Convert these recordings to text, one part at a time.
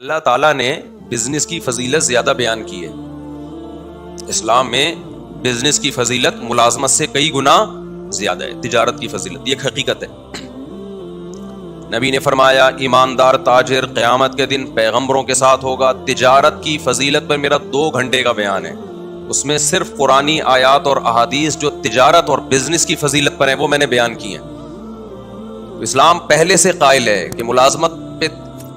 اللہ تعالیٰ نے بزنس کی فضیلت زیادہ بیان کی ہے. اسلام میں بزنس کی فضیلت ملازمت سے کئی گنا زیادہ ہے. تجارت کی فضیلت یہ ایک حقیقت ہے. نبی نے فرمایا ایماندار تاجر قیامت کے دن پیغمبروں کے ساتھ ہوگا. تجارت کی فضیلت پر میرا 2 گھنٹے کا بیان ہے. اس میں صرف قرآنی آیات اور احادیث جو تجارت اور بزنس کی فضیلت پر ہیں وہ میں نے بیان کی ہیں. اسلام پہلے سے قائل ہے کہ ملازمت پہ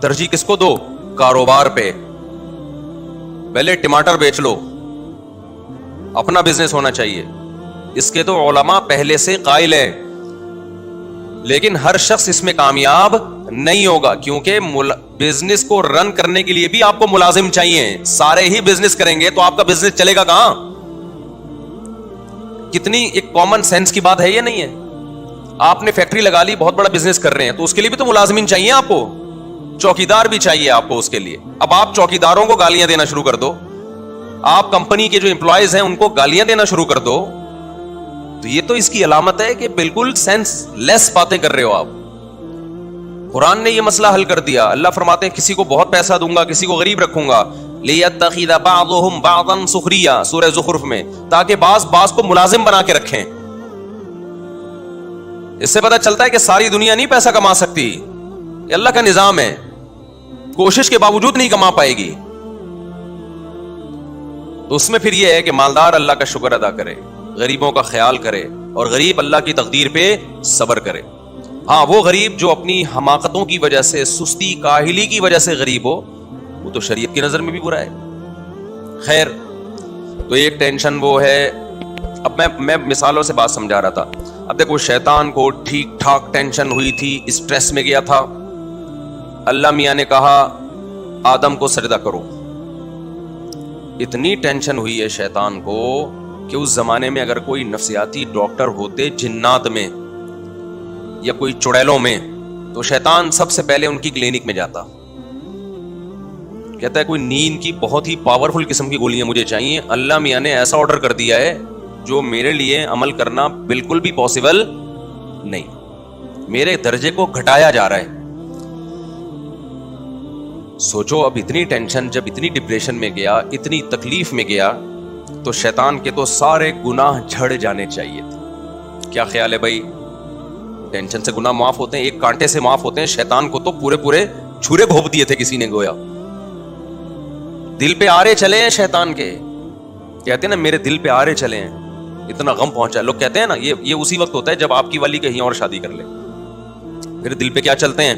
ترجیح کس کو دو؟ کاروبار پہ. پہلے ٹماٹر بیچ لو, اپنا بزنس ہونا چاہیے. اس کے تو علماء پہلے سے قائل ہیں, لیکن ہر شخص اس میں کامیاب نہیں ہوگا, کیونکہ بزنس کو رن کرنے کے لیے بھی آپ کو ملازم چاہیے. سارے ہی بزنس کریں گے تو آپ کا بزنس چلے گا کہاں؟ کتنی ایک کامن سینس کی بات ہے یہ نہیں ہے؟ آپ نے فیکٹری لگا لی, بہت بڑا بزنس کر رہے ہیں, تو اس کے لیے بھی تو ملازمین چاہیے آپ کو, چوکیدار بھی چاہیے آپ کو اس کے لیے. اب آپ چوکیداروں کو گالیاں دینا شروع کر دو, آپ کمپنی کے جو امپلائیز ہیں ان کو گالیاں دینا شروع کر دو, تو یہ تو اس کی علامت ہے کہ بالکل سینس لیس باتیں کر رہے ہو آپ. قرآن نے یہ مسئلہ حل کر دیا. اللہ فرماتے ہیں کسی کو بہت پیسہ دوں گا, کسی کو غریب رکھوں گا. لِيَتَّخِذَ بَعْضُهُمْ بَعْضًا سُخْرِيًّا, سورہ زخرف میں, تاکہ بعض کو ملازم بنا کے رکھیں. اس سے پتہ چلتا ہے کہ ساری دنیا نہیں پیسہ کما سکتی. یہ اللہ کا نظام ہے, کوشش کے باوجود نہیں کما پائے گی. تو اس میں پھر یہ ہے کہ مالدار اللہ کا شکر ادا کرے, غریبوں کا خیال کرے, اور غریب اللہ کی تقدیر پہ صبر کرے. ہاں, وہ غریب جو اپنی حماقتوں کی وجہ سے, سستی کاہلی کی وجہ سے غریب ہو, وہ تو شریعت کی نظر میں بھی برا ہے. خیر, تو ایک ٹینشن وہ ہے. اب میں مثالوں سے بات سمجھا رہا تھا. اب دیکھو, شیطان کو ٹھیک ٹھاک ٹینشن ہوئی تھی, اسٹریس میں گیا تھا. اللہ میاں نے کہا آدم کو سجدہ کرو. اتنی ٹینشن ہوئی ہے شیطان کو کہ اس زمانے میں اگر کوئی نفسیاتی ڈاکٹر ہوتے جنات میں یا کوئی چڑیلوں میں, تو شیطان سب سے پہلے ان کی کلینک میں جاتا. کہتا ہے کوئی نیند کی بہت ہی پاورفل قسم کی گولیاں مجھے چاہیے. اللہ میاں نے ایسا آرڈر کر دیا ہے جو میرے لیے عمل کرنا بالکل بھی پاسبل نہیں, میرے درجے کو گھٹایا جا رہا ہے. سوچو, اب اتنی ٹینشن, جب اتنی ڈپریشن میں گیا, اتنی تکلیف میں گیا, تو شیطان کے تو سارے گناہ جھڑ جانے چاہیے تھے. کیا خیال ہے بھائی؟ ٹینشن سے گناہ معاف ہوتے ہیں, ایک کانٹے سے معاف ہوتے ہیں. شیطان کو تو پورے چھرے گھونپ دیے تھے کسی نے گویا. دل پہ آرے چلے ہیں شیطان کے, کہتے ہیں نا میرے دل پہ آرے چلے ہیں, اتنا غم پہنچا. لوگ کہتے ہیں نا یہ اسی وقت ہوتا ہے جب آپ کی والی کہیں اور شادی کر لے. پھر دل پہ کیا چلتے ہیں؟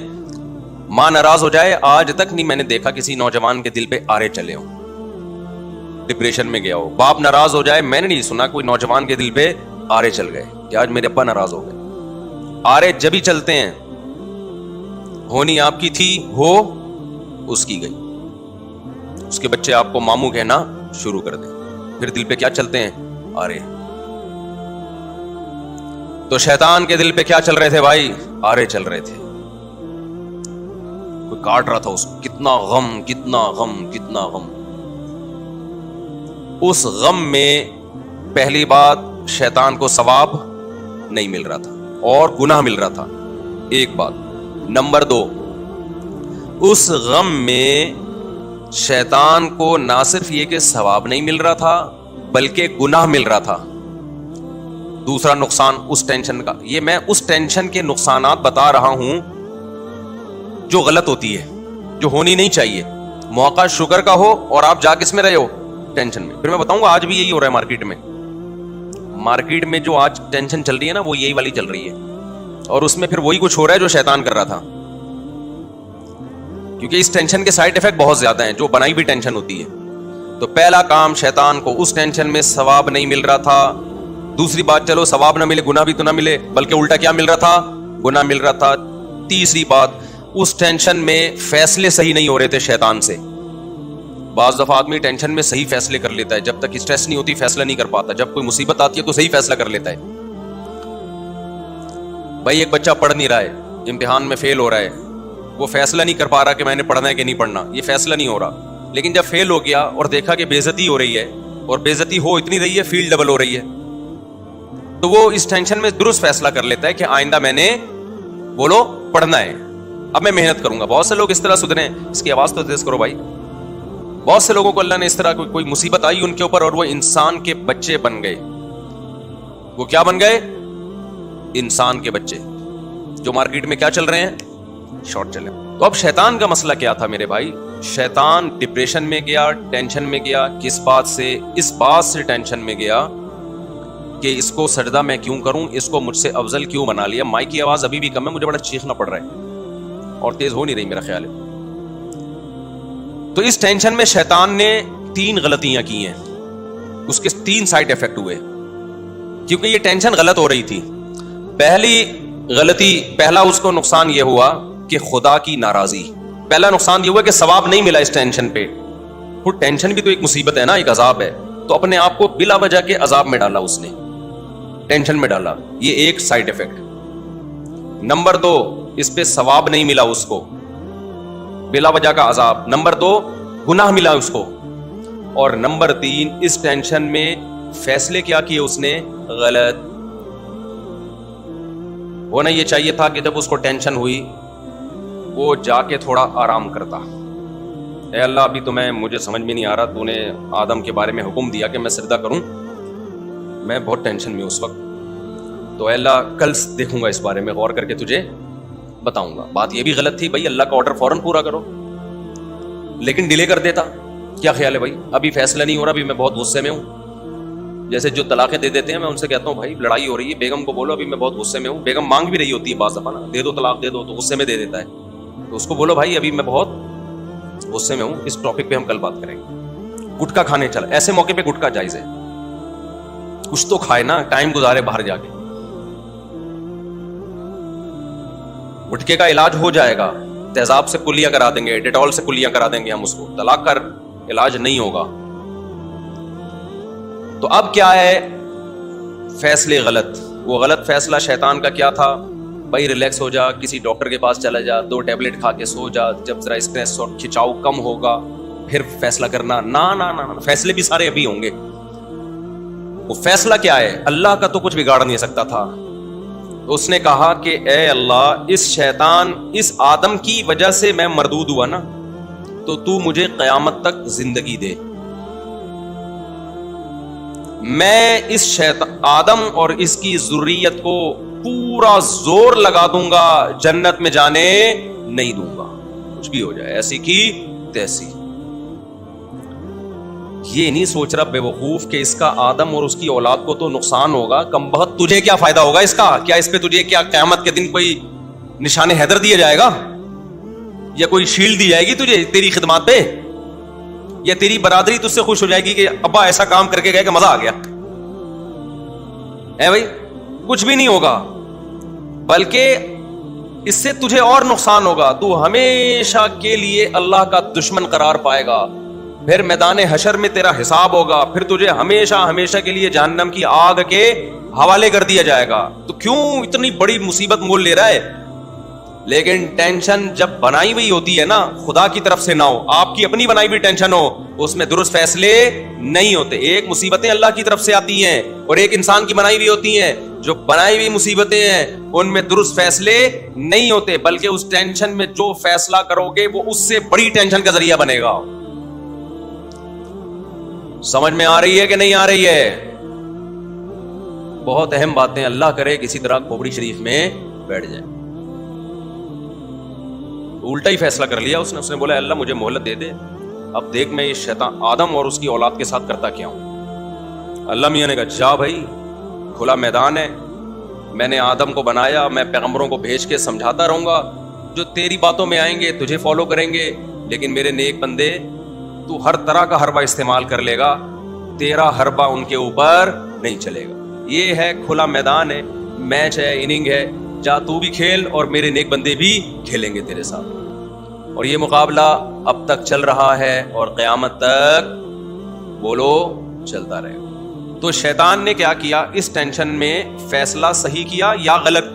ماں ناراض ہو جائے, آج تک نہیں میں نے دیکھا کسی نوجوان کے دل پہ آرے چلے ہوں, ڈپریشن میں گیا ہو. باپ ناراض ہو جائے, میں نے نہیں سنا کوئی نوجوان کے دل پہ آرے چل گئے کہ آج میرے ابا ناراض ہو گئے. آرے جب ہی چلتے ہیں, ہونی آپ کی تھی, ہو اس کی گئی. اس کے بچے آپ کو ماموں کہنا شروع کر دیں, پھر دل پہ کیا چلتے ہیں؟ آرے. تو شیطان کے دل پہ کیا چل رہے تھے بھائی؟ آرے چل رہے تھے. کوئی کاٹ رہا تھا اس کو, کتنا غم, کتنا غم, کتنا غم. اس غم میں پہلی بات شیطان کو ثواب نہیں مل رہا تھا اور گناہ مل رہا تھا, ایک بات. نمبر 2, اس غم میں شیطان کو نہ صرف یہ کہ ثواب نہیں مل رہا تھا بلکہ گناہ مل رہا تھا. دوسرا نقصان اس ٹینشن کا, یہ میں اس ٹینشن کے نقصانات بتا رہا ہوں جو غلط ہوتی ہے, جو ہونی نہیں چاہیے. موقع شکر کا ہو اور آپ جا کس میں رہے ہو؟ ٹینشن میں. پھر میں بتاؤں گا آج بھی یہی ہو رہا ہے مارکیٹ میں جو آج ٹینشن چل رہی ہے نا, وہ یہی والی چل رہی ہے. اور اس میں پھر وہی کچھ ہو رہا ہے جو شیطان کر رہا تھا, کیونکہ اس ٹینشن کے سائیڈ ایفیکٹ بہت زیادہ ہیں جو بنائی بھی ٹینشن ہوتی ہے. تو پہلا کام, شیطان کو اس ٹینشن میں ثواب نہیں مل رہا تھا. دوسری بات, چلو ثواب نہ ملے, گناہ بھی تو نہ ملے, بلکہ الٹا کیا مل رہا تھا؟ گناہ مل رہا تھا. تیسری بات, اس ٹینشن میں فیصلے صحیح نہیں ہو رہے تھے شیطان سے. بعض دفعہ آدمی ٹینشن میں صحیح فیصلے کر لیتا ہے, جب تک اسٹریس نہیں ہوتی فیصلہ نہیں کر پاتا. جب کوئی مصیبت آتی ہے تو صحیح فیصلہ کر لیتا ہے. بھائی ایک بچہ پڑھ نہیں رہا ہے, امتحان میں فیل ہو رہا ہے, وہ فیصلہ نہیں کر پا رہا کہ میں نے پڑھنا ہے کہ نہیں پڑھنا, یہ فیصلہ نہیں ہو رہا. لیکن جب فیل ہو گیا اور دیکھا کہ بے عزتی ہو رہی ہے, اور بے عزتی ہو اتنی رہی ہے فیل ڈبل ہو رہی ہے, تو وہ اس ٹینشن میں درست فیصلہ کر لیتا ہے کہ آئندہ میں نے بولو پڑھنا ہے. اب میں محنت کروں گا. بہت سے لوگ اس طرح سدھرے. اس کی آواز تو تیز کرو بھائی. بہت سے لوگوں کو اللہ نے اس طرح کوئی مصیبت آئی ان کے اوپر اور وہ انسان کے بچے بن گئے. وہ کیا بن گئے؟ انسان کے بچے. جو مارکیٹ میں کیا چل رہے ہیں؟ شارٹ چلے. تو اب شیطان کا مسئلہ کیا تھا میرے بھائی؟ شیطان ڈپریشن میں گیا, ٹینشن میں گیا. کس بات سے؟ اس بات سے ٹینشن میں گیا کہ اس کو سجدہ میں کیوں کروں, اس کو مجھ سے افضل کیوں بنا لیا. مائک کی آواز ابھی بھی کم ہے, مجھے بڑا چیخنا پڑ رہا ہے اور تیز ہو نہیں رہی میرا خیال ہے. تو اس ٹینشن میں شیطان نے 3 غلطیاں کی ہیں. اس کے 3 سائیڈ افیکٹ ہوئے کیونکہ یہ ٹینشن غلط ہو رہی تھی. پہلا اس کو نقصان یہ ہوا کہ خدا کی ناراضی. پہلا نقصان یہ ہوا کہ ثواب نہیں ملا اس ٹینشن پہ. وہ ٹینشن بھی تو ایک مصیبت ہے نا, ایک عذاب ہے. تو اپنے آپ کو بلا وجہ کے عذاب میں ڈالا, اس نے ٹینشن میں ڈالا. یہ ایک سائیڈ افیکٹ. نمبر 2, اس پہ ثواب نہیں ملا اس کو, بلا وجہ کا عذاب. نمبر 2, گناہ ملا اس کو. اور نمبر 3, اس ٹینشن میں فیصلے کیا کیے اس نے؟ غلط. ہونا یہ چاہیے تھا کہ جب اس کو ٹینشن ہوئی وہ جا کے تھوڑا آرام کرتا. اے اللہ ابھی تو مجھے سمجھ میں نہیں آ رہا, تو نے آدم کے بارے میں حکم دیا کہ میں سجدہ کروں, میں بہت ٹینشن میں اس وقت, تو اے اللہ کل دیکھوں گا اس بارے میں, غور کر کے تجھے بتاؤں گا. بات یہ بھی غلط تھی بھائی, اللہ کا آرڈر فوراً پورا کرو, لیکن ڈیلے کر دیتا. کیا خیال ہے بھائی؟ ابھی فیصلہ نہیں ہو رہا, ابھی میں بہت غصے میں ہوں. جیسے جو طلاقیں دے دیتے ہیں, میں ان سے کہتا ہوں بھائی لڑائی ہو رہی ہے, بیگم کو بولو ابھی میں بہت غصے میں ہوں. بیگم مانگ بھی رہی ہوتی ہے بعض دفعہ نا, دے دو طلاق دے دو, تو غصے میں دے دیتا ہے. تو اس کو بولو بھائی ابھی میں بہت غصے میں ہوں, اس ٹاپک پہ ہم کل بات کریں گے. گٹکا کھانے چلا, ایسے موقع پہ گٹکا جائز ہے, کچھ تو کھائے نا, ٹائم گزارے باہر جا کے. گٹکے کا علاج ہو جائے گا, تیزاب سے کلیاں کرا دیں گے, ڈیٹول سے کلیاں کرا دیں گے ہم اس کو. طلاق کا علاج نہیں ہوگا. تو اب کیا ہے؟ فیصلے غلط. وہ غلط فیصلہ شیطان کا کیا تھا؟ بھائی ریلیکس ہو جا, کسی ڈاکٹر کے پاس چلا جا, 2 ٹیبلٹ کھا کے سو جا, جب ذرا اسٹریس اور کھچاؤ کم ہوگا پھر فیصلہ کرنا. نا, فیصلے بھی سارے ابھی ہوں گے. وہ فیصلہ کیا ہے؟ اللہ کا تو کچھ بگاڑ نہیں سکتا تھا. اس نے کہا کہ اے اللہ, اس شیطان, اس آدم کی وجہ سے میں مردود ہوا نا, تو مجھے قیامت تک زندگی دے. میں اس آدم اور اس کی ذریت کو پورا زور لگا دوں گا, جنت میں جانے نہیں دوں گا, کچھ بھی ہو جائے, ایسی کی تیسی. یہ نہیں سوچ رہا بے وقوف کہ اس کا آدم اور اس کی اولاد کو تو نقصان ہوگا, کم بہت تجھے کیا فائدہ ہوگا اس کا؟ کیا اس پہ تجھے کیا قیامت کے دن کوئی نشان حیدر دیا جائے گا, یا کوئی شیلڈ دی جائے گی تجھے تیری خدمات پہ, یا تیری برادری تجھ سے خوش ہو جائے گی کہ ابا ایسا کام کر کے گئے کہ مزہ آ گیا؟ اے بھائی کچھ بھی نہیں ہوگا, بلکہ اس سے تجھے اور نقصان ہوگا. تو ہمیشہ کے لیے اللہ کا دشمن قرار پائے گا. پھر میدان حشر میں تیرا حساب ہوگا, پھر تجھے ہمیشہ کے لیے جہنم کی آگ کے حوالے کر دیا جائے گا. تو کیوں اتنی بڑی مصیبت مول لے رہا ہے؟ لیکن ٹینشن جب بنائی ہوئی ہوتی ہے نا, خدا کی طرف سے نہ ہو, آپ کی اپنی بنائی ہوئی ٹینشن ہو, اس میں درست فیصلے نہیں ہوتے. ایک مصیبتیں اللہ کی طرف سے آتی ہیں اور ایک انسان کی بنائی ہوئی ہوتی ہیں. جو بنائی ہوئی مصیبتیں ہیں ان میں درست فیصلے نہیں ہوتے, بلکہ اس ٹینشن میں جو فیصلہ کرو گے وہ اس سے بڑی ٹینشن کا ذریعہ بنے گا. سمجھ میں آ رہی ہے کہ نہیں آ رہی ہے؟ بہت اہم باتیں. اللہ کرے کسی طرح کھوپڑی شریف میں بیٹھ جائے. الٹا ہی فیصلہ کر لیا اس نے بولا اللہ مجھے مہلت دے دے, اب دیکھ میں یہ شیطان آدم اور اس کی اولاد کے ساتھ کرتا کیا ہوں. اللہ میاں نے کہا جا بھائی, کھلا میدان ہے, میں نے آدم کو بنایا, میں پیغمبروں کو بھیج کے سمجھاتا رہوں گا, جو تیری باتوں میں آئیں گے تجھے فالو کریں گے, لیکن میرے نیک بندے تو ہر طرح کا حربہ استعمال کر لے گا, تیرا حربہ ان کے اوپر نہیں چلے گا. یہ ہے کھلا میدان ہے, میچ ہے, اننگ ہے, جا تو بھی کھیل اور میرے نیک بندے بھی کھیلیں گے تیرے ساتھ. اور یہ مقابلہ اب تک چل رہا ہے اور قیامت تک بولو چلتا رہے گا. تو شیطان نے کیا کیا؟ اس ٹینشن میں فیصلہ صحیح کیا یا غلط؟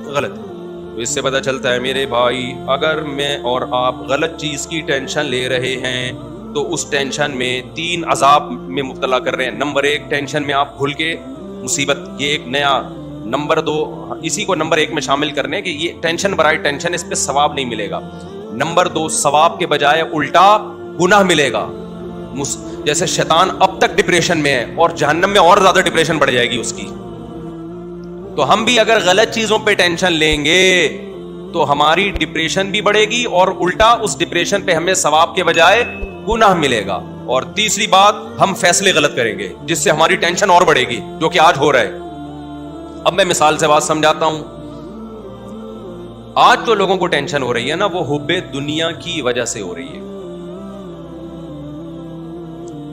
تو اس سے پتہ چلتا ہے میرے بھائی, اگر میں اور آپ غلط چیز کی ٹینشن لے رہے ہیں تو اس ٹینشن میں 3 عذاب میں مبتلا کر رہے ہیں. نمبر 1, ٹینشن میں آپ بھول کے مصیبت, یہ ایک نمبر 2 اسی کو نمبر 1 میں شامل کرنے کہ یہ ٹینشن برائے ٹینشن، اس پہ ثواب نہیں ملے گا. نمبر 2 ثواب کے بجائے الٹا گناہ ملے گا. جیسے شیطان اب تک ڈپریشن میں ہے اور جہنم میں اور زیادہ ڈپریشن بڑھ جائے گی اس کی. تو ہم بھی اگر غلط چیزوں پہ ٹینشن لیں گے تو ہماری ڈپریشن بھی بڑھے گی اور الٹا اس ڈپریشن پہ ہمیں ثواب کے بجائے گناہ ملے گا. اور تیسری بات، ہم فیصلے غلط کریں گے جس سے ہماری ٹینشن اور بڑھے گی، جو کہ آج ہو رہا ہے. اب میں مثال سے بات سمجھاتا ہوں. آج جو لوگوں کو ٹینشن ہو رہی ہے نا، وہ حب دنیا کی وجہ سے ہو رہی ہے.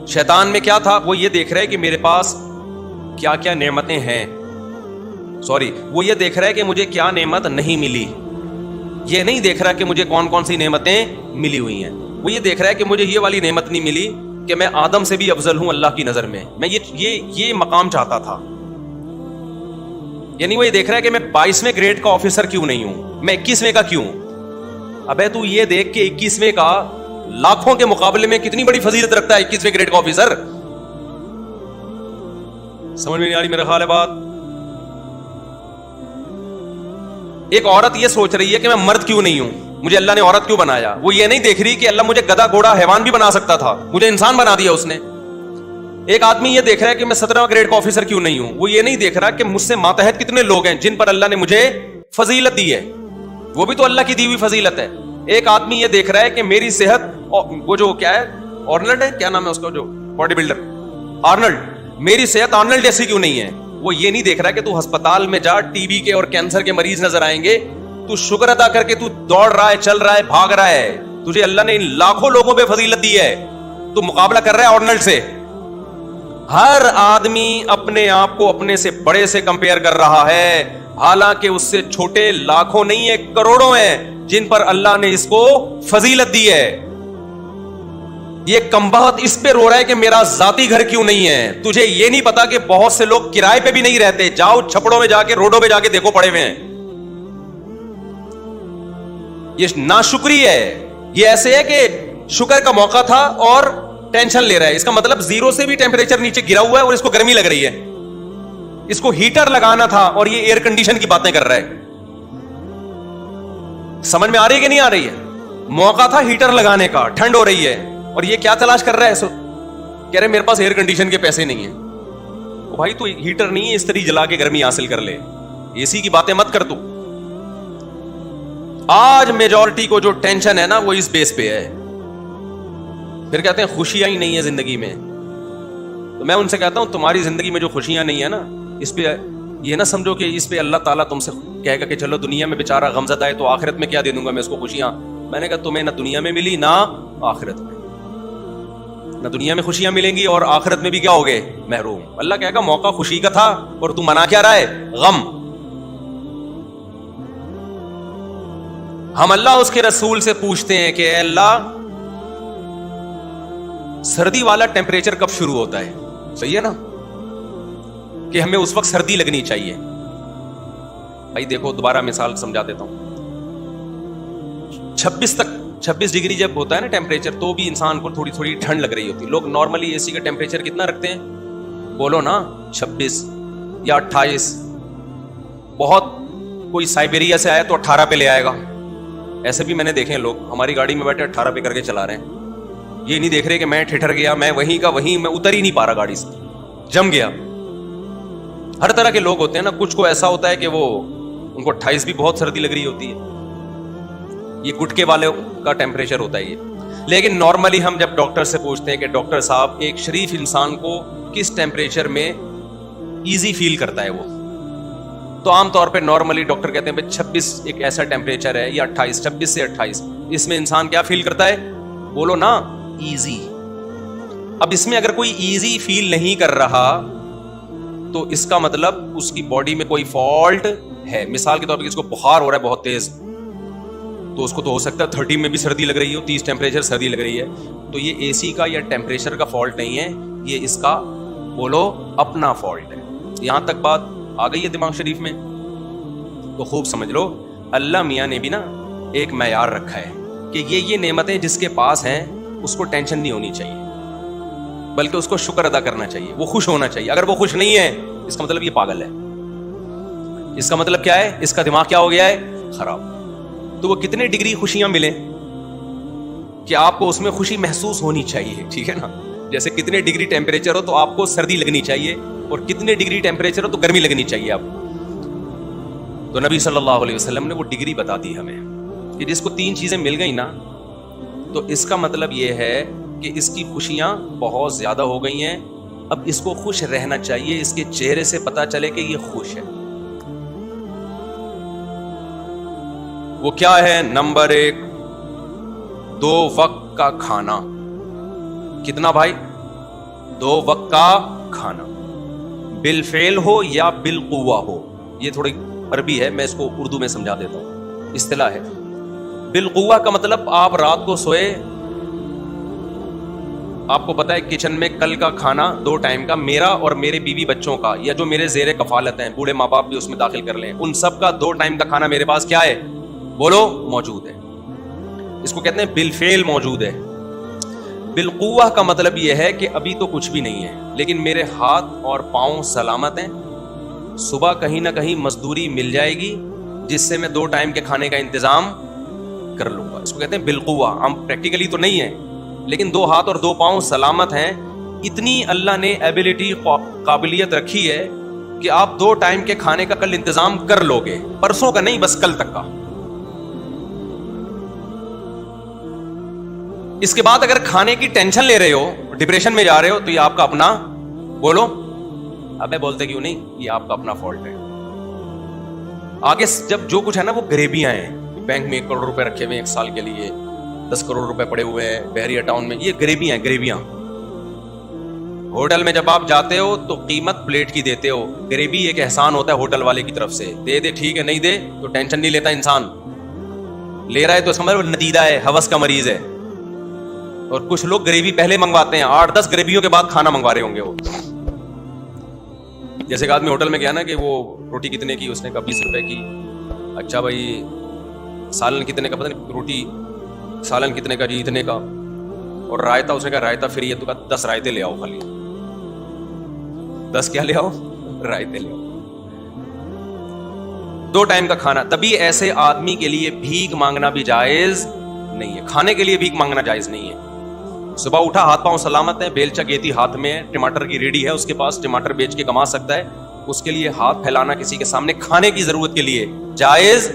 شیطان میں کیا تھا؟ وہ یہ دیکھ رہا ہے کہ میرے پاس کیا کیا نعمتیں ہیں، وہ یہ دیکھ رہا ہے کہ مجھے کیا نعمت نہیں ملی. یہ نہیں دیکھ رہا کہ مجھے کون کون سی نعمتیں ملی ہوئی ہیں. وہ یہ دیکھ رہا ہے کہ مجھے یہ والی نعمت نہیں ملی کہ میں آدم سے بھی افضل ہوں اللہ کی نظر میں. میں یہ مقام چاہتا تھا. یعنی وہ یہ دیکھ رہا ہے کہ میں 22ویں گریڈ کا آفیسر کیوں نہیں ہوں، میں 21ویں کا کیوں. ابے تو یہ دیکھ کہ 21ویں کا لاکھوں کے مقابلے میں کتنی بڑی فضیلت رکھتا ہے 21ویں گریڈ کا آفیسر. سمجھ میں نہیں آ رہی میرا خیال ہے بات. ایک عورت یہ سوچ رہی ہے کہ میں مرد کیوں نہیں ہوں، مجھے اللہ نے عورت کیوں بنایا. وہ یہ نہیں دیکھ رہی کہ اللہ مجھے گدھا گھوڑا حیوان بھی بنا سکتا تھا، مجھے انسان بنا دیا اس نے. ایک آدمی یہ دیکھ رہا ہے کہ میں 17واں گریڈ کا آفیسر کیوں نہیں ہوں. وہ یہ نہیں دیکھ رہا کہ مجھ سے ماتحت کتنے لوگ ہیں جن پر اللہ نے مجھے فضیلت دی ہے، وہ بھی تو اللہ کی دی ہوئی فضیلت ہے. ایک آدمی یہ دیکھ رہا ہے کہ میری صحت، وہ جو کیا ہے آرنلڈ ہے، کیا نام ہے اس کا جو باڈی بلڈر، آرنلڈ، میری صحت آرنلڈ جیسی کیوں نہیں ہے. وہ یہ نہیں دیکھ رہا کہ تو ہسپتال میں جا، ٹی بی کے اور کینسر کے مریض نظر آئیں گے، تو شکر ادا کر کے تو دوڑ رہا ہے، چل رہا ہے، بھاگ رہا ہے. تجھے اللہ نے ان لاکھوں لوگوں پہ فضیلت دی ہے، تو مقابلہ کر رہا ہے آرنلڈ سے. ہر آدمی اپنے آپ کو اپنے سے بڑے سے کمپیئر کر رہا ہے، حالانکہ اس سے چھوٹے لاکھوں نہیں ہیں، کروڑوں ہیں جن پر اللہ نے اس کو فضیلت دی ہے. یہ کمبخت اس پہ رو رہا ہے کہ میرا ذاتی گھر کیوں نہیں ہے. تجھے یہ نہیں پتا کہ بہت سے لوگ کرائے پہ بھی نہیں رہتے. جاؤ چھپڑوں میں جا کے، روڈوں پہ جا کے دیکھو، پڑے ہوئے ہیں. یہ ناشکری ہے. یہ ایسے ہے کہ شکر کا موقع تھا اور ٹینشن لے رہا ہے. اس کا مطلب 0 سے بھی ٹیمپریچر نیچے گرا ہوا ہے اور اس کو گرمی لگ رہی ہے. اس کو ہیٹر لگانا تھا اور یہ ایئر کنڈیشن کی باتیں کر رہا ہے. سمجھ میں آ رہی ہے کہ نہیں آ رہی ہے؟ موقع تھا ہیٹر لگانے کا، ٹھنڈ ہو رہی ہے، اور یہ کیا تلاش کر رہا ہے؟ کہہ رہے میرے پاس ایئر کنڈیشن کے پیسے نہیں ہیں. بھائی تو ہیٹر نہیں ہے، اس طرح جلا کے گرمی حاصل کر لے. اے سی کی باتیں مت کر تو. آج میجورٹی کو جو ٹینشن ہے نا، وہ اس بیس پہ ہے. پھر کہتے ہیں خوشیاں ہی نہیں ہے زندگی میں. تو میں ان سے کہتا ہوں تمہاری زندگی میں جو خوشیاں نہیں ہے نا، اس پہ یہ نہ سمجھو کہ اس پہ اللہ تعالیٰ تم سے کہے گا کہ چلو دنیا میں بیچارہ غمزدہ ہے تو آخرت میں کیا دے دوں گا میں اس کو خوشیاں. میں نے کہا تمہیں نہ دنیا میں ملی نہ آخرت میں. نہ دنیا میں خوشیاں ملیں گی اور آخرت میں بھی کیا ہوگے؟ محروم. اللہ کہے گا موقع خوشی کا تھا اور تو منا کیا رہا ہے؟ غم. ہم اللہ اس کے رسول سے پوچھتے ہیں کہ اے اللہ، سردی والا ٹیمپریچر کب شروع ہوتا ہے؟ صحیح ہے نا کہ ہمیں اس وقت سردی لگنی چاہیے. بھائی دیکھو دوبارہ مثال سمجھا دیتا ہوں. 26 ڈگری جب ہوتا ہے نا ٹیمپریچر، تو بھی انسان کو تھوڑی تھوڑی ٹھنڈ لگ رہی ہوتی ہے. لوگ نارملی اے سی کا ٹیمپریچر کتنا رکھتے ہیں؟ بولو نا، 26 یا 28. بہت کوئی سائبیریا سے آیا تو 18 پہ لے آئے گا. ایسے بھی میں نے دیکھے لوگ ہماری گاڑی میں بیٹھے 18 پہ کر کے چلا رہے ہیں. یہ نہیں دیکھ رہے کہ میں ٹھٹر گیا، میں وہیں کا وہیں، میں اتر ہی نہیں پا رہا گاڑی سے، جم گیا. ہر طرح کے لوگ ہوتے ہیں نا. کچھ کو ایسا ہوتا ہے کہ وہ ان کو 28 بھی بہت سردی لگ رہی ہوتی ہے. یہ گٹکے والے کا ٹیمپریچر ہوتا ہے یہ. لیکن نارملی ہم جب ڈاکٹر سے پوچھتے ہیں کہ ڈاکٹر صاحب ایک شریف انسان کو کس ٹیمپریچر میں ایزی فیل کرتا ہے وہ، تو عام طور پہ نارملی ڈاکٹر کہتے ہیں بھائی 26 ایک ایسا ٹیمپریچر ہے، یا 28، 26 سے 28، اس میں انسان کیا فیل کرتا ہے؟ بولو نا، ایزی. اب اس میں اگر کوئی ایزی فیل نہیں کر رہا تو اس کا مطلب اس کی باڈی میں کوئی فالٹ ہے. مثال کے طور پہ کسی کو بخار ہو رہا ہے بہت تیز، تو اس کو تو ہو سکتا ہے 30 میں بھی سردی لگ رہی ہو، 30 ٹیمپریچر سردی لگ رہی ہے. تو یہ اے سی کا یا ٹیمپریچر کا فالٹ نہیں ہے، یہ اس کا بولو اپنا فالٹ ہے. یہاں تک بات آ گئی ہے دماغ شریف میں؟ تو خوب سمجھ لو، اللہ میاں نے بھی نا ایک معیار رکھا ہے کہ یہ نعمتیں جس کے پاس ہیں اس کو ٹینشن نہیں ہونی چاہیے، بلکہ اس کو شکر ادا کرنا چاہیے، وہ خوش ہونا چاہیے. اگر وہ خوش نہیں ہے اس کا مطلب یہ پاگل ہے. اس کا مطلب کیا ہے؟ اس کا دماغ کیا ہو گیا ہے؟ خراب. تو وہ کتنے ڈگری خوشیاں ملیں کہ آپ کو اس میں خوشی محسوس ہونی چاہیے, ٹھیک ہے نا. جیسے کتنے ڈگری ٹیمپریچر ہو تو آپ کو سردی لگنی چاہیے, اور کتنے ڈگری ٹیمپریچر ہو تو گرمی لگنی چاہیے آپ کو. تو نبی صلی اللہ علیہ وسلم نے وہ ڈگری بتا دی ہمیں کہ جس کو 3 چیزیں مل گئی نا, تو اس کا مطلب یہ ہے کہ اس کی خوشیاں بہت زیادہ ہو گئی ہیں. اب اس کو خوش رہنا چاہیے, اس کے چہرے سے پتا چلے کہ یہ خوش ہے. وہ کیا ہے؟ نمبر 1, 2 وقت کا کھانا. کتنا بھائی؟ 2 وقت کا کھانا, بالفعل ہو یا بالقوہ ہو. یہ تھوڑی عربی ہے, میں اس کو اردو میں سمجھا دیتا ہوں. اصطلاح ہے بالقوہ کا مطلب آپ رات کو سوئے, آپ کو پتا ہے کچن میں کل کا کھانا 2 ٹائم کا, میرا اور میرے بیوی بچوں کا, یا جو میرے زیر کفالت ہیں, بوڑھے ماں باپ بھی اس میں داخل کر لیں, ان سب کا 2 ٹائم کا کھانا میرے پاس کیا ہے؟ بولو, موجود ہے. اس کو کہتے ہیں بالفعل موجود ہے. بالقوہ کا مطلب یہ ہے کہ ابھی تو کچھ بھی نہیں ہے, لیکن میرے ہاتھ اور پاؤں سلامت ہیں, صبح کہیں نہ کہیں مزدوری مل جائے گی جس سے میں 2 ٹائم کے کھانے کا انتظام کر لوں گا. اس کو کہتے ہیں بالقوہ. ہم پریکٹیکلی تو نہیں ہے, لیکن 2 ہاتھ اور 2 پاؤں سلامت ہیں. اتنی اللہ نے ایبلٹی, قابلیت رکھی ہے کہ آپ 2 ٹائم کے کھانے کا کل انتظام کر لو گے, پرسوں کا نہیں, بس کل تک کا. اس کے بعد اگر کھانے کی ٹینشن لے رہے ہو, ڈپریشن میں جا رہے ہو, تو یہ آپ کا اپنا, بولو, ابے بولتے کیوں نہیں, یہ آپ کا اپنا فالٹ ہے. آگے جب جو کچھ ہے نا وہ غریبیاں ہیں, بینک میں 1 کروڑ روپے رکھے ہوئے 1 سال کے لیے, 10 کروڑ روپے پڑے ہوئے ہیں بحریہ ٹاؤن میں, یہ غریبیاں ہیں, غریبیاں. ہوٹل میں جب آپ جاتے ہو تو قیمت پلیٹ کی دیتے ہو, غریبی ایک احسان ہوتا ہے ہوٹل والے کی طرف سے, دے دے ٹھیک ہے, نہیں دے تو ٹینشن نہیں لیتا انسان, لے رہا ہے تو اس کا مطلب ندیدہ ہے, ہوس کا مریض ہے. اور کچھ لوگ غریبی پہلے منگواتے ہیں, 8-10 غریبیوں کے بعد کھانا منگوا رہے ہوں گے وہ. جیسے ایک آدمی ہوٹل میں گیا نا کہ وہ روٹی کتنے کی, اس نے کہا 20 روپے کی. اچھا بھائی سالن کتنے کا, پتہ نہیں روٹی سالن کتنے کا جی, اتنے کا. اور رائتا, اس نے کہا رائتا فری ہے, تو کہا 10 رائتے لے آؤ, خالی 10 کیا لے آؤ؟ رائتے لے آؤ. 2 ٹائم کا کھانا. تبھی ایسے آدمی کے لیے بھیک مانگنا بھی جائز نہیں ہے, کھانے کے لیے بھیک مانگنا جائز نہیں ہے. صبح اٹھا, ہاتھ پاؤں سلامت ہیں, بیلچا گیتی ہاتھ میں ہے, ٹماٹر کی ریڈی ہے اس کے پاس, ٹماٹر بیچ کے کما سکتا ہے, اس کے لیے ہاتھ پھیلانا کسی کے سامنے کھانے کی ضرورت کے لیے جائز,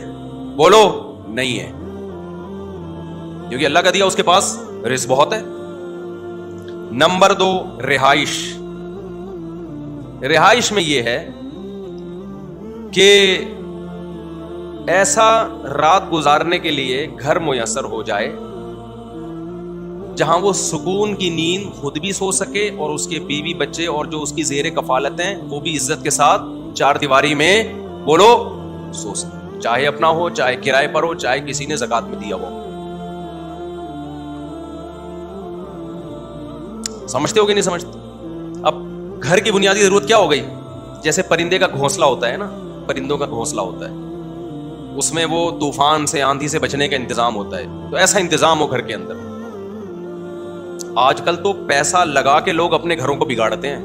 بولو, نہیں ہے, کیونکہ اللہ کا دیا اس کے پاس رزق بہت ہے. نمبر 2, رہائش. رہائش میں یہ ہے کہ ایسا رات گزارنے کے لیے گھر میسر ہو جائے جہاں وہ سکون کی نیند خود بھی سو سکے, اور اس کے بیوی بچے اور جو اس کی زیر کفالت ہیں وہ بھی عزت کے ساتھ 4 دیواری میں, بولو, سو سکے, چاہے اپنا ہو, چاہے کرائے پر ہو, چاہے کسی نے زکات میں دیا ہو. سمجھتے ہو کہ نہیں سمجھتے؟ اب گھر کی بنیادی ضرورت کیا ہو گئی؟ جیسے پرندے کا گھونسلہ ہوتا ہے نا, پرندوں کا گھونسلہ ہوتا ہے, اس میں وہ طوفان سے, آندھی سے بچنے کا انتظام ہوتا ہے, تو ایسا انتظام ہو گھر کے اندر. آج کل تو پیسہ لگا کے لوگ اپنے گھروں کو بگاڑتے ہیں,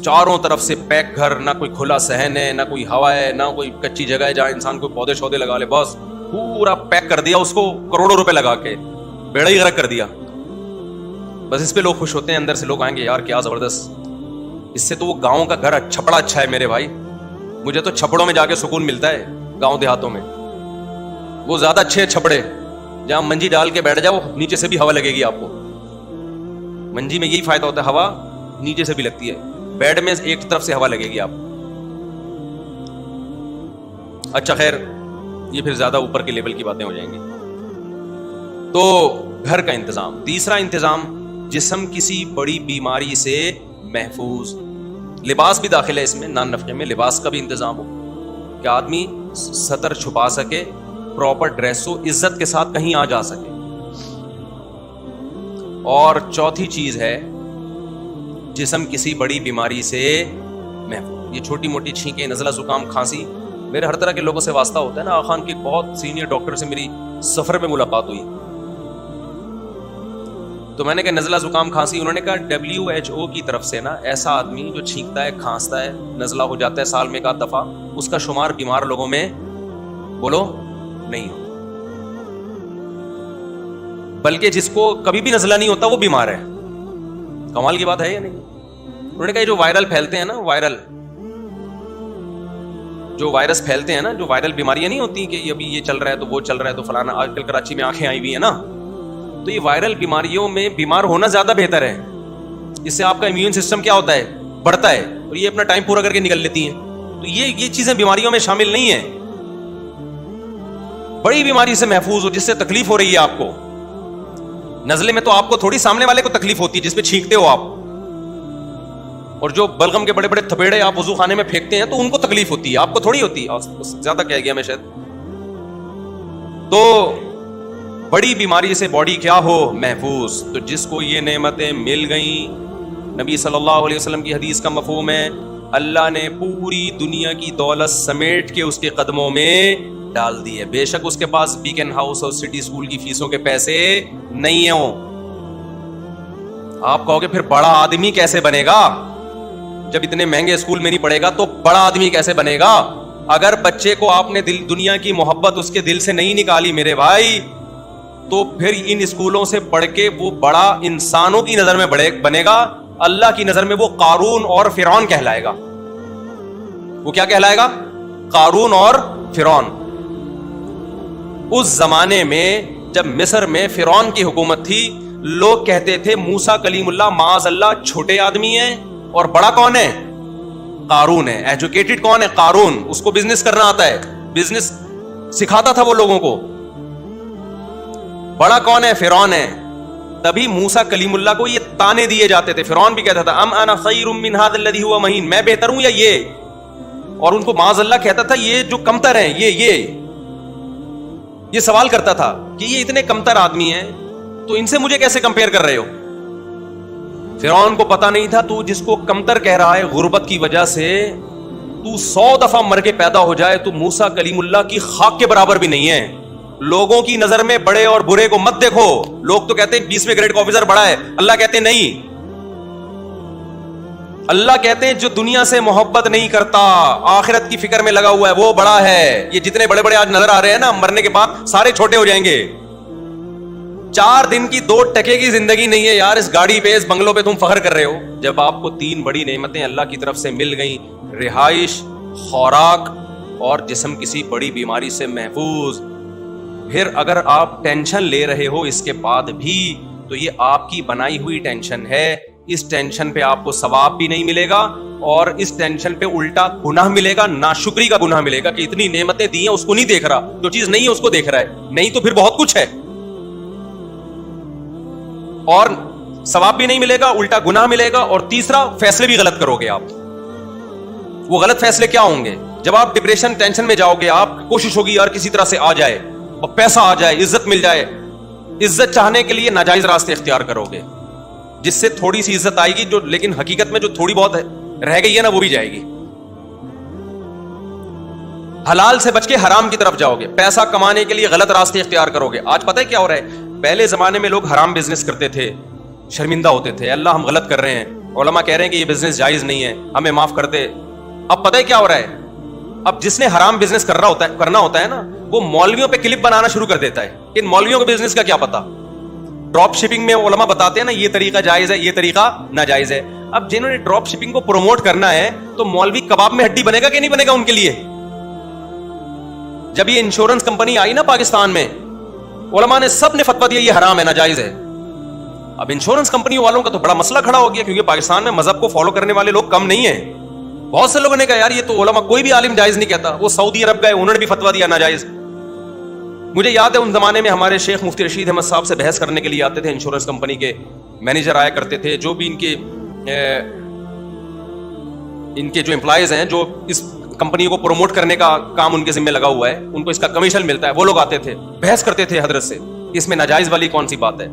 چاروں طرف سے پیک گھر, نہ کوئی کھلا صحن ہے, نہ کوئی ہوا ہے, نہ کوئی کچی جگہ ہے جہاں انسان کوئی پودے شودے لگا لے, بس پورا پیک کر دیا اس کو, کروڑوں روپے لگا کے بیڑا ہی غرق کر دیا. بس اس پہ لوگ خوش ہوتے ہیں, اندر سے لوگ آئیں گے یار کیا زبردست, اس سے تو وہ گاؤں کا گھر چھپڑا اچھا ہے میرے بھائی, مجھے تو چھپڑوں میں جا کے سکون ملتا ہے, گاؤں دیہاتوں میں وہ زیادہ اچھے چھپڑے, جہاں منجی ڈال کے بیٹھ جاؤ, نیچے سے بھی ہوا لگے گی آپ کو. منجی میں یہی فائدہ ہوتا ہے, ہوا نیچے سے بھی لگتی ہے, بیڈ میں ایک طرف سے ہوا لگے گی آپ. اچھا خیر, یہ پھر زیادہ اوپر کے لیول کی باتیں ہو جائیں گی. تو گھر کا انتظام. تیسرا انتظام, جسم کسی بڑی بیماری سے محفوظ. لباس بھی داخل ہے اس میں, نان نفقے میں لباس کا بھی انتظام ہو کہ آدمی سطر چھپا سکے, پراپر ڈریس ہو, عزت کے ساتھ کہیں آ جا سکے. اور چوتھی چیز ہے, جسم کسی بڑی بیماری سے محفوظ. یہ چھوٹی موٹی چھینکیں, نزلہ, زکام, کھانسی, میرے ہر طرح کے لوگوں سے واسطہ ہوتا ہے نا. آخان کے بہت سینئر ڈاکٹر سے میری سفر میں ملاقات ہوئی, تو میں نے کہا نزلہ زکام کھانسی, انہوں نے کہا WHO کی طرف سے نا ایسا آدمی جو چھینکتا ہے کھانستا ہے نزلہ ہو جاتا ہے سال میں ایک آدھ دفعہ, اس کا شمار بیمار لوگوں میں بولو نہیں ہو, بلکہ جس کو کبھی بھی نزلہ نہیں ہوتا وہ بیمار ہے. کمال کی بات ہے یا نہیں؟ انہوں نے کہا جو وائرل پھیلتے ہیں نا, جو وائرس پھیلتے ہیں نا, جو وائرل بیماریاں نہیں ہوتی کہ ابھی یہ چل رہا ہے تو وہ چل رہا ہے تو فلانا, آج کل کراچی میں آنکھیں آئی ہوئی ہیں نا, تو یہ وائرل بیماریوں میں بیمار ہونا زیادہ بہتر ہے. اس سے آپ کا امیون سسٹم کیا ہوتا ہے, بڑھتا ہے, اور یہ اپنا ٹائم پورا کر کے نکل لیتی ہیں. تو یہ چیزیں بیماریوں میں شامل نہیں ہیں. بڑی بیماری سے محفوظ ہو جس سے تکلیف ہو رہی ہے آپ کو. نزلے میں تو آپ کو تھوڑی سامنے والے کو تکلیف ہوتی ہے جس پہ چھینکتے ہو آپ, اور جو بلغم کے بڑے بڑے تھپیڑے آپ وضو خانے میں پھینکتے ہیں تو ان کو تکلیف ہوتی ہے, آپ کو تھوڑی ہوتی ہے. زیادہ کہہ گیا میں شاید. تو بڑی بیماری سے باڈی کیا ہو, محفوظ. تو جس کو یہ نعمتیں مل گئیں, نبی صلی اللہ علیہ وسلم کی حدیث کا مفہوم ہے اللہ نے پوری دنیا کی دولت سمیٹ کے اس کے قدموں میں ڈال دی ہے. بے شک اس کے پاس بیکن ہاؤس اور سٹی اسکول کی فیسوں کے پیسے نہیں ہوں. آپ کہو گے پھر بڑا آدمی کیسے بنے گا, جب اتنے مہنگے اسکول میں نہیں پڑھے گا تو بڑا آدمی کیسے بنے گا؟ اگر بچے کو آپ نے دنیا کی محبت اس کے دل سے نہیں نکالی میرے بھائی, تو پھر ان اسکولوں سے پڑھ کے وہ بڑا انسانوں کی نظر میں بنے گا, اللہ کی نظر میں وہ قارون اور فرعون کہلائے گا. وہ کیا کہلائے گا؟ قارون اور فرعون. اس زمانے میں جب مصر میں فرعون کی حکومت تھی, لوگ کہتے تھے موسیٰ کلیم اللہ معاذ اللہ چھوٹے آدمی ہیں, اور بڑا کون ہے؟ قارون ہے. ایجوکیٹڈ کون ہے؟ قارون. اس کو بزنس کرنا آتا ہے, بزنس سکھاتا تھا وہ لوگوں کو. بڑا کون ہے؟ فرعون ہے. تبھی موسیٰ کلیم اللہ کو یہ تانے دیے جاتے تھے. فرعون بھی کہتا تھا ام انا خیر من ھذا الذی ھو مہین, میں بہتر ہوں یا یہ؟ اور ان کو معاذ اللہ کہتا تھا یہ جو کمتر ہیں, یہ سوال کرتا تھا کہ یہ اتنے کمتر آدمی ہیں تو ان سے مجھے کیسے کمپیئر کر رہے ہو؟ فرعون کو پتا نہیں تھا تو جس کو کمتر کہہ رہا ہے غربت کی وجہ سے, تو 100 دفعہ مر کے پیدا ہو جائے تو موسیٰ کلیم اللہ کی خاک کے برابر بھی نہیں ہے. لوگوں کی نظر میں بڑے اور برے کو مت دیکھو. لوگ تو کہتے ہیں 20ویں گریڈ کا آفیسر بڑا ہے, اللہ کہتے ہیں نہیں. اللہ کہتے ہیں جو دنیا سے محبت نہیں کرتا, آخرت کی فکر میں لگا ہوا ہے, وہ بڑا ہے. یہ جتنے بڑے بڑے آج نظر آ رہے ہیں نا, مرنے کے بعد سارے چھوٹے ہو جائیں گے. 4 دن کی 2 ٹکے کی زندگی نہیں ہے یار. اس گاڑی پہ, اس بنگلوں پہ تم فخر کر رہے ہو. جب آپ کو 3 بڑی نعمتیں اللہ کی طرف سے مل گئیں, رہائش, خوراک اور جسم کسی بڑی بیماری سے محفوظ, پھر اگر آپ ٹینشن لے رہے ہو اس کے بعد بھی, تو یہ آپ کی بنائی ہوئی ٹینشن ہے. اس ٹینشن پہ آپ کو ثواب بھی نہیں ملے گا, اور اس ٹینشن پہ الٹا گناہ ملے گا, ناشکری کا گناہ ملے گا کہ اتنی نعمتیں دی ہیں اس کو نہیں دیکھ رہا, جو چیز نہیں ہے اس کو دیکھ رہا ہے. نہیں تو پھر بہت کچھ ہے, اور ثواب بھی نہیں ملے گا, الٹا گناہ ملے گا. اور تیسرا, فیصلے بھی غلط کرو گے آپ. وہ غلط فیصلے کیا ہوں گے؟ جب آپ ڈپریشن ٹینشن میں جاؤ گے, آپ کوشش ہوگی یار کسی طرح سے آ جائے, اور پیسہ آ جائے, عزت مل جائے. عزت چاہنے کے لیے ناجائز راستے اختیار کرو گے, جس سے تھوڑی سی عزت آئے گی, جو لیکن حقیقت میں جو تھوڑی بہت رہ گئی ہے نا وہ بھی جائے گی. حلال سے بچ کے حرام کی طرف جاؤ گے. پیسہ کمانے کے لیے غلط راستے اختیار کرو گے. آج پتہ ہے کیا ہو رہا ہے؟ پہلے زمانے میں لوگ حرام بزنس کرتے تھے, شرمندہ ہوتے تھے, اللہ ہم غلط کر رہے ہیں, علماء کہہ رہے ہیں کہ یہ بزنس جائز نہیں ہے, ہمیں معاف کر دے. اب پتہ ہے کیا ہو رہا ہے؟ اب جس نے حرام بزنس کرنا ہوتا ہے نا, وہ مولویوں پہ کلپ بنانا شروع کر دیتا ہے. ان مولویوں کو بزنس کا کیا پتا؟ ڈراپ شپنگ میں علماء بتاتے ہیں نا یہ طریقہ جائز ہے, یہ طریقہ ناجائز ہے. اب جنہوں نے ڈراپ شپنگ کو پروموٹ کرنا ہے, تو مولوی کباب میں ہڈی بنے گا کہ نہیں بنے گا ان کے لیے؟ جب یہ انشورنس کمپنی آئی نا پاکستان میں, علماء نے سب نے فتویٰ دیا یہ حرام ہے, ناجائز ہے. اب انشورنس کمپنی والوں کا تو بڑا مسئلہ کھڑا ہو گیا, کیونکہ پاکستان میں مذہب کو فالو کرنے والے لوگ کم نہیں ہیں. بہت سے لوگوں نے کہا یار یہ تو علماء, کوئی بھی عالم جائز نہیں کہتا. وہ سعودی عرب گئے, انہوں نے بھی فتویٰ دیا ناجائز. مجھے یاد ہے ان زمانے میں ہمارے شیخ مفتی رشید احمد صاحب سے بحث کرنے کے لیے آتے تھے. انشورنس کمپنی کے مینیجر آیا کرتے تھے, جو بھی ان کے جو امپلائیز ہیں, جو اس کمپنی کو پروموٹ کرنے کا کام ان کے ذمہ لگا ہوا ہے, ان کو اس کا کمیشن ملتا ہے, وہ لوگ آتے تھے, بحث کرتے تھے حضرت سے, اس میں ناجائز والی کون سی بات ہے.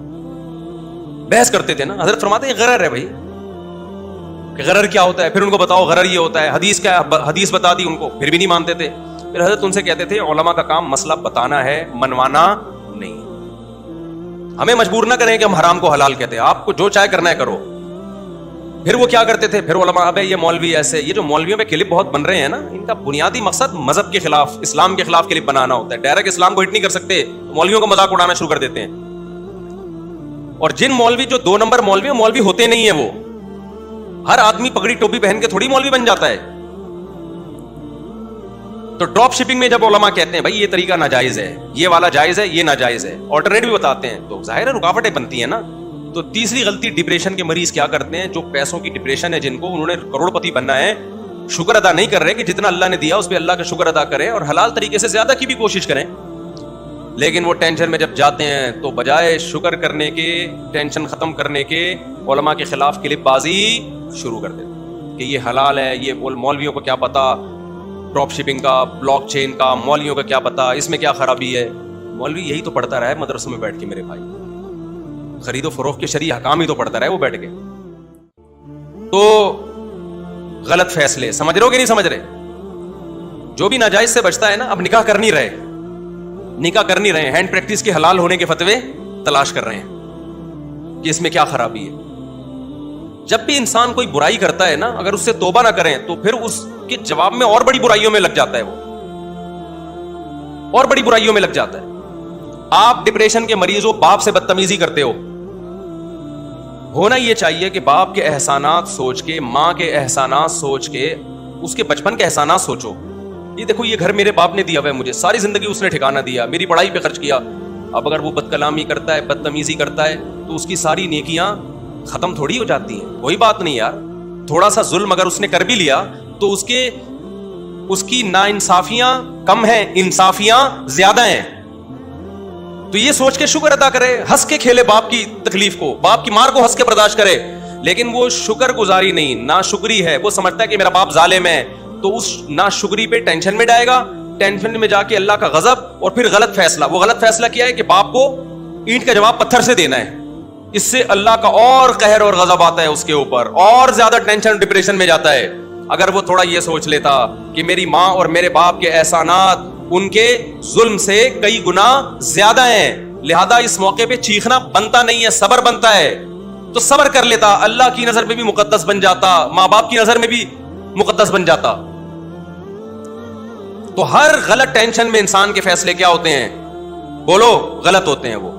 بحث کرتے تھے نا, حضرت فرماتے ہیں غرر ہے بھائی, کہ غرر کیا ہوتا ہے. پھر ان کو بتاؤ غرر یہ ہوتا ہے, حدیث کیا ہے, حدیث بتا دی ان کو, پھر بھی نہیں مانتے تھے. پھر حضرت ان سے کہتے تھے علماء کا کام مسئلہ بتانا ہے, منوانا نہیں. ہمیں مجبور نہ کریں کہ ہم حرام کو حلال کہتے ہیں. آپ کو جو چاہے کرنا ہے کرو. پھر وہ کیا کرتے تھے, پھر علماء ابے یہ مولوی ایسے, یہ جو مولویوں پہ کلپ بہت بن رہے ہیں نا, ان کا بنیادی مقصد مذہب کے خلاف, اسلام کے خلاف کلپ بنانا ہوتا ہے. ڈائریکٹ اسلام کو ہٹ نہیں کر سکتے, مولویوں کا مذاق اڑانا شروع کر دیتے ہیں. اور جن مولوی جو 2 نمبر مولوی ہوتے نہیں ہیں, وہ ہر آدمی پگڑی ٹوپی پہن کے تھوڑی مولوی بن جاتا ہے. تو ڈراپ شپنگ میں جب علماء کہتے ہیں بھائی یہ طریقہ ناجائز ہے, یہ والا جائز ہے, یہ ناجائز ہے, آلٹرنیٹو بتاتے ہیں, تو ظاہر ہے رکاوٹیں بنتی ہیں نا. تو تیسری غلطی, ڈپریشن کے مریض کیا کرتے ہیں, جو پیسوں کی ڈپریشن ہے, جن کو انہوں نے کروڑ پتی بننا ہے, شکر ادا نہیں کر رہے کہ جتنا اللہ نے دیا اس پہ اللہ کا شکر ادا کریں اور حلال طریقے سے زیادہ کی بھی کوشش کریں. لیکن وہ ٹینشن میں جب جاتے ہیں تو بجائے شکر کرنے کے, ٹینشن ختم کرنے کے, علماء کے خلاف کلپ بازی شروع کر دیتے ہیں کہ یہ حلال ہے, یہ مولویوں کو کیا پتا, ڈراپ شپنگ کا, بلاک چین کا, مولویوں کا کیا پتا, اس میں کیا خرابی ہے. مولوی یہی تو پڑھتا رہا ہے مدرسوں میں بیٹھ کے میرے بھائی, خرید و فروخت کے شرعی حکام ہی تو پڑھتا رہا ہے وہ بیٹھ کے. تو غلط فیصلے سمجھ رہے ہو کہ نہیں سمجھ رہے. جو بھی ناجائز سے بچتا ہے نا, اب نکاح کر نہیں رہے, ہینڈ پریکٹس کے حلال ہونے کے فتوے تلاش کر رہے ہیں کہ اس میں کیا خرابی ہے. جب بھی انسان کوئی برائی کرتا ہے نا, اگر اس سے توبہ نہ کریں تو پھر اس کے جواب میں اور بڑی برائیوں میں لگ جاتا ہے, وہ اور بڑی برائیوں میں لگ جاتا ہے. آپ ڈپریشن کے مریض ہو, باپ سے بدتمیزی کرتے ہو, ہونا یہ چاہیے کہ باپ کے احسانات سوچ کے, ماں کے احسانات سوچ کے, اس کے بچپن کے احسانات سوچو. یہ دیکھو یہ گھر میرے باپ نے دیا ہوا ہے مجھے, ساری زندگی اس نے ٹھکانہ دیا, میری پڑھائی پہ خرچ کیا. اب اگر وہ بد کلامی کرتا ہے, بدتمیزی کرتا ہے, تو اس کی ساری نیکیاں ختم تھوڑی ہو جاتی ہیں. کوئی بات نہیں یار, تھوڑا سا ظلم اگر اس نے کر بھی لیا تو اس کی ناانصافیاں کم ہیں, انصافیاں زیادہ ہیں. تو یہ سوچ کے شکر ادا کرے, ہنس کے کھیلے باپ کی تکلیف کو, باپ کی مار کو ہنس کے برداشت کرے. لیکن وہ شکر گزاری نہیں, ناشکری ہے. وہ سمجھتا ہے کہ میرا باپ ظالم ہے, تو اس ناشکری پہ ٹینشن میں جائے گا, ٹینشن میں جا کے اللہ کا غضب اور پھر غلط فیصلہ. وہ غلط فیصلہ کیا ہے کہ باپ کو اینٹ کا جواب پتھر سے دینا ہے. اس سے اللہ کا اور قہر اور غضب آتا ہے اس کے اوپر, اور زیادہ ٹینشن ڈپریشن میں جاتا ہے. اگر وہ تھوڑا یہ سوچ لیتا کہ میری ماں اور میرے باپ کے احسانات ان کے ظلم سے کئی گنا زیادہ ہیں, لہذا اس موقع پہ چیخنا بنتا نہیں ہے, صبر بنتا ہے, تو صبر کر لیتا, اللہ کی نظر میں بھی مقدس بن جاتا, ماں باپ کی نظر میں بھی مقدس بن جاتا. تو ہر غلط ٹینشن میں انسان کے فیصلے کیا ہوتے ہیں, بولو, غلط ہوتے ہیں وہ.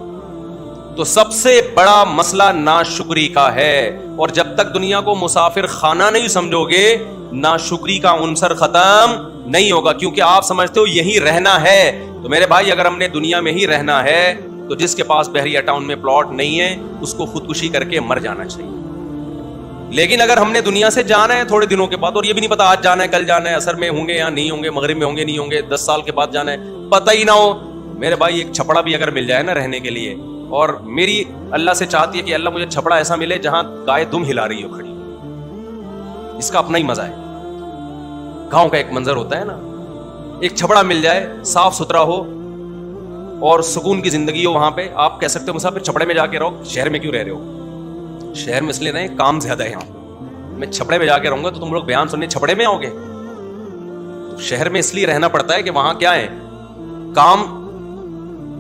تو سب سے بڑا مسئلہ ناشکری کا ہے, اور جب تک دنیا کو مسافر خانہ نہیں سمجھو گے, ناشکری کا عنصر ختم نہیں ہوگا. کیونکہ آپ سمجھتے ہو یہی رہنا ہے. تو میرے بھائی, اگر ہم نے دنیا میں ہی رہنا ہے تو جس کے پاس بحریہ ٹاؤن میں پلاٹ نہیں ہے اس کو خودکشی کر کے مر جانا چاہیے. لیکن اگر ہم نے دنیا سے جانا ہے تھوڑے دنوں کے بعد, اور یہ بھی نہیں پتا آج جانا ہے کل جانا ہے, عصر میں ہوں گے یا نہیں ہوں گے, مغرب میں ہوں گے نہیں ہوں گے, 10 سال کے بعد جانا ہے, پتہ ہی نہ ہو, میرے بھائی ایک چھپڑا بھی اگر مل جائے نا رہنے کے لیے, اور میری اللہ سے چاہتی ہے کہ اللہ مجھے چھپڑا ایسا ملے جہاں گائے دم ہلا رہی ہو کھڑی, اس کا اپنا ہی مزہ ہے. گاؤں کا ایک منظر ہوتا ہے نا, ایک چھپڑا مل جائے, صاف ستھرا ہو اور سکون کی زندگی ہو وہاں پہ. آپ کہہ سکتے ہو مسافر چھپڑے میں جا کے رہو, شہر میں کیوں رہ رہے ہو؟ شہر میں اس لیے نہیں, کام زیادہ ہے یہاں. میں چھپڑے میں جا کے رہوں گا تو تم لوگ بیان سننے چھپڑے میں آؤ گے. شہر میں اس لیے رہنا پڑتا ہے کہ وہاں کیا ہے, کام,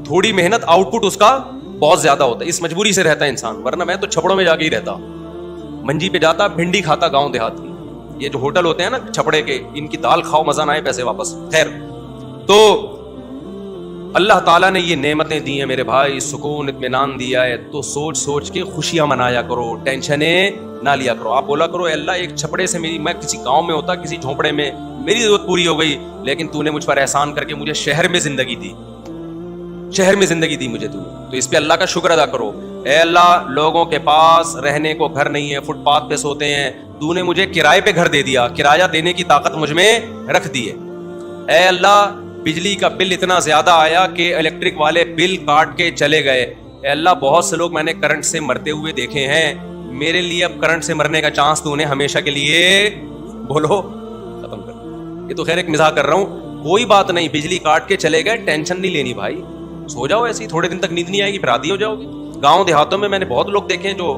تھوڑی محنت, آؤٹ پٹ اس کا بہت زیادہ ہوتا ہے. اس مجبوری سے رہتا ہے انسان, ورنہ میں تو چھپڑوں میں جا کے ہی رہتا, منجی پہ جاتا, بھنڈی کھاتا گاؤں دیہات کی. یہ جو ہوٹل ہوتے ہیں نا چھپڑے کے, ان کی دال کھاؤ, مزہ نہ آئے, پیسے واپس. خیر, تو اللہ تعالیٰ نے یہ نعمتیں دی ہیں میرے بھائی, سکون, اطمینان دیا ہے, تو سوچ سوچ کے خوشیاں منایا کرو, ٹینشنیں نہ لیا کرو. آپ بولا کرو, اے اللہ ایک چھپڑے سے میں کسی گاؤں میں ہوتا, کسی جھونپڑے میں, میری ضرورت پوری ہو گئی, لیکن تو نے مجھ پر احسان کر کے مجھے شہر میں زندگی دی, شہر میں زندگی دی مجھے تو اس پہ اللہ کا شکر ادا کرو. اے اللہ, لوگوں کے پاس رہنے کو گھر نہیں ہے, فٹ پاتھ پہ سوتے ہیں, تو نے مجھے کرائے پہ گھر دے دیا, کرایہ دینے کی طاقت مجھ میں رکھ دی ہے. اے اللہ, بجلی کا بل اتنا زیادہ آیا کہ الیکٹرک والے بل کاٹ کے چلے گئے. اے اللہ, بہت سے لوگ میں نے کرنٹ سے مرتے ہوئے دیکھے ہیں, میرے لیے اب کرنٹ سے مرنے کا چانس تو نے ہمیشہ کے لیے, بولو, ختم کر. یہ تو خیر ایک مزاح کر رہا ہوں, کوئی بات نہیں, بجلی کاٹ کے چلے گئے, ٹینشن نہیں لینی بھائی, سو جاؤ ایسے ہی, تھوڑے دن تک نیند نہیں آئے گی, پھر عادی ہو جاؤ گے. گاؤں دیہاتوں میں نے بہت لوگ دیکھے ہیں جو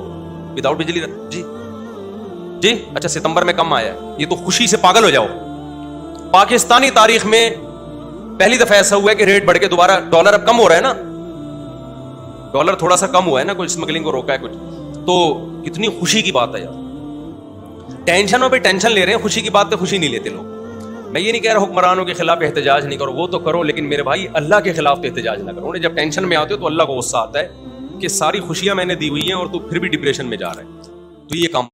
وداؤٹ بجلی. جی اچھا, ستمبر میں کم آیا ہے, یہ تو خوشی سے پاگل ہو جاؤ. پاکستانی تاریخ میں پہلی دفعہ ایسا ہوا ہے کہ ریٹ بڑھ کے دوبارہ, ڈالر اب کم ہو رہا ہے نا, ڈالر تھوڑا سا کم ہوا ہے نا, کچھ اسمگلنگ کو روکا ہے کچھ, تو کتنی خوشی کی بات ہے یار. ٹینشنوں پہ ٹینشن لے رہے ہیں, خوشی کی بات پہ خوشی نہیں لیتے لوگ. میں یہ نہیں کہہ رہا حکمرانوں کے خلاف احتجاج نہیں کرو, وہ تو کرو, لیکن میرے بھائی اللہ کے خلاف تو احتجاج نہ کرو. جب ٹینشن میں آتے ہو تو اللہ کو غصہ آتا ہے کہ ساری خوشیاں میں نے دی ہوئی ہیں اور تو پھر بھی ڈپریشن میں جا رہا ہے, تو یہ کام